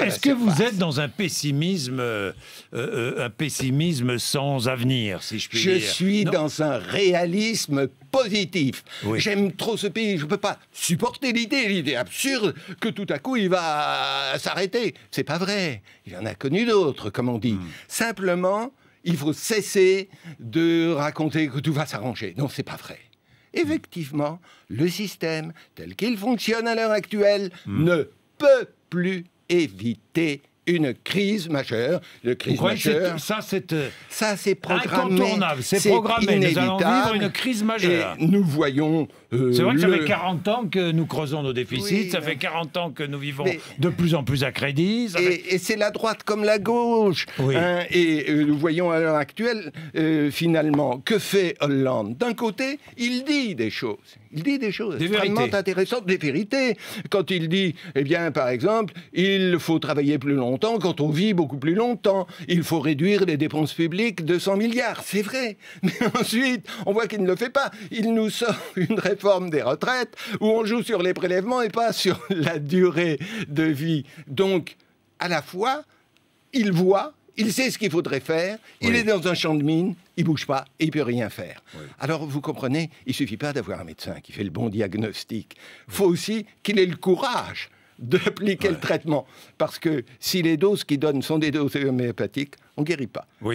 Est-ce que vous êtes dans un pessimisme sans avenir, si je puis dire? Je suis dans un réalisme positif. Oui. J'aime trop ce pays, je ne peux pas supporter l'idée absurde que tout à coup il va s'arrêter. C'est pas vrai. Il en a connu d'autres, comme on dit. Simplement, il faut cesser de raconter que tout va s'arranger. Non, c'est pas vrai. Effectivement, le système tel qu'il fonctionne à l'heure actuelle ne peut plus éviter une crise majeure. Le crise majeure, ça, c'est programmé. Incontournable, c'est programmé. Nous allons vivre une crise majeure. Et nous voyons... c'est vrai que ça fait 40 ans que nous creusons nos déficits, Oui, ça fait 40 ans que nous vivons de plus en plus à crédit. Et c'est la droite comme la gauche. Oui. Hein, et nous voyons à l'heure actuelle, finalement, que fait Hollande? D'un côté, il dit des choses. Il dit des choses extrêmement intéressantes, des vérités. Quand il dit, eh bien, par exemple, il faut travailler plus longtemps quand on vit beaucoup plus longtemps. Il faut réduire les dépenses publiques de 100 milliards. C'est vrai. Mais ensuite, on voit qu'il ne le fait pas. Il nous sort une réforme des retraites où on joue sur les prélèvements et pas sur la durée de vie. Donc, à la fois, il voit, il sait ce qu'il faudrait faire, il est dans un champ de mine, il bouge pas et il peut rien faire. Oui. Alors, vous comprenez, il suffit pas d'avoir un médecin qui fait le bon diagnostic. Il faut aussi qu'il ait le courage d'appliquer le traitement. Parce que si les doses qu'il donne sont des doses homéopathiques, on guérit pas. Oui.